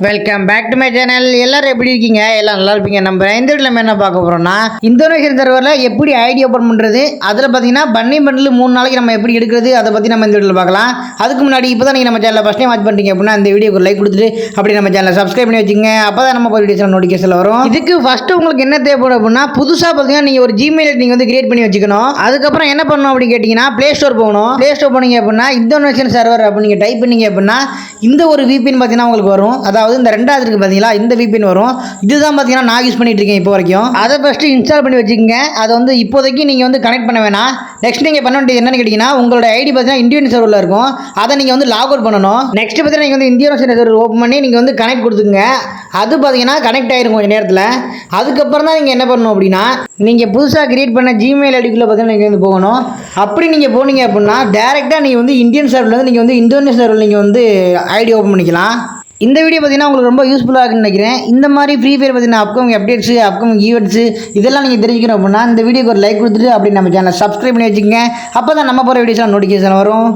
Welcome back to my channel. எல்லாரும் எப்படி இருக்கீங்க? எல்லாம் நல்லா இருப்பீங்க. நம்ம இந்த வீட்டில் நம்ம என்ன பார்க்க போகிறோம்னா, இந்தோனேஷியன் சர்வரில் எப்படி ஐடி ஓப்பன் பண்ணுறது, அதில் பார்த்தீங்கன்னா பன்னி பண்டில் 3 நாளைக்கு நம்ம எப்படி எடுக்கிறது, அதை பற்றி நம்ம இந்த வீட்டில் பார்க்கலாம். அதுக்கு முன்னாடி இப்போ தான் நீங்கள் நம்ம சேனலில் ஃபஸ்ட் டைம் வாட்ச் பண்ணுறீங்க அப்படின்னா இந்த வீடியோக்கு லைக் கொடுத்துட்டு அப்படி நம்ம சேனலை சப்ஸ்கிரைப் பண்ணி வச்சுங்க. அப்போ தான் நம்ம வீடியோஸில் நோட்டிஃபிகேஷன் வரும். இதுக்கு ஃபஸ்ட்டு உங்களுக்கு என்ன தேவைப்படும் அப்படின்னா, புதுசாக பார்த்தீங்கன்னா நீங்கள் ஒரு ஜிமெயில் நீங்கள் வந்து கிரியேட் பண்ணி வச்சுக்கணும். அதுக்கப்புறம் என்ன பண்ணணும் அப்படின்னு கேட்டிங்கன்னா, ப்ளே ஸ்டோர் போகணும். ப்ளே ஸ்டோர் போனீங்க அப்படின்னா இந்தோனேஷியன் சர்வர் அப்படின்னு நீங்கள் டைப் பண்ணீங்க அப்படின்னா இந்த ஒரு VPN பார்த்தீங்கன்னா உங்களுக்கு வரும். அதாவது இந்த ரெண்டாவது இருக்குது பார்த்தீங்களா, இந்த VPN வரும். இதுதான் பார்த்தீங்கன்னா நான் யூஸ் பண்ணிட்டு இருக்கேன் இப்போ வரைக்கும். அதை ஃபஸ்ட்டு இன்ஸ்டால் பண்ணி வச்சுக்கோங்க. அதை வந்து இப்போதைக்கு நீங்கள் வந்து கனெக்ட் பண்ண வேணாம். நெக்ஸ்ட் நீங்கள் பண்ண வேண்டியது என்னன்னு கேட்டிங்கன்னா, உங்களோட ஐடி பார்த்தீங்கன்னா இந்தியன் சர்வரில் இருக்கும். அதை நீங்கள் வந்து லாக் அவுட் பண்ணணும். நெக்ஸ்ட் பார்த்தீங்கன்னா நீங்கள் வந்து இந்தியன் சர்வர் ஓப்பன் பண்ணி நீங்கள் வந்து கனெக்ட் கொடுத்துங்க. அது பார்த்தீங்கன்னா கனெக்ட் ஆகிரும் கொஞ்சம் நேரத்தில். அதுக்கப்புறம் தான் நீங்கள் என்ன பண்ணணும் அப்படின்னா, நீங்கள் புதுசாக கிரியேட் பண்ண ஜிமெயில் ஐடிக்குள்ளே பார்த்தீங்கன்னா நீங்கள் வந்து போகணும். அப்படி நீங்கள் போனீங்க அப்படின்னா டேரெக்டாக நீங்கள் வந்து இந்தியன் சர்வர்லேருந்து நீங்கள் வந்து இந்தோனேஷியன் சர்வரில் நீங்கள் வந்து ஐடி ஓப்பன் பண்ணிக்கலாம். இந்த வீடியோ பார்த்தீங்கன்னா உங்களுக்கு ரொம்ப யூஸ்ஃபுல்லாக இருக்குன்னு நினைக்கிறேன். இந்த மாதிரி ஃப்ரீ ஃபயர் பார்த்தீங்கன்னா அப்கமிங் அப்டேட்ஸு, அப்கமிங் ஈவெண்ட்ஸு இதெல்லாம் நீங்கள் தெரிஞ்சுக்கணும் அப்படின்னா இந்த வீடியோக்கு ஒரு லைக் கொடுத்துட்டு அப்படி நம்ம சேனலை சப்ஸ்கிரைப் பண்ணி வச்சுக்கோங்க. அப்போ தான் நம்ம போகிற வீடியோஸ்லாம் நோட்டிஃபிகேஷன் வரும்.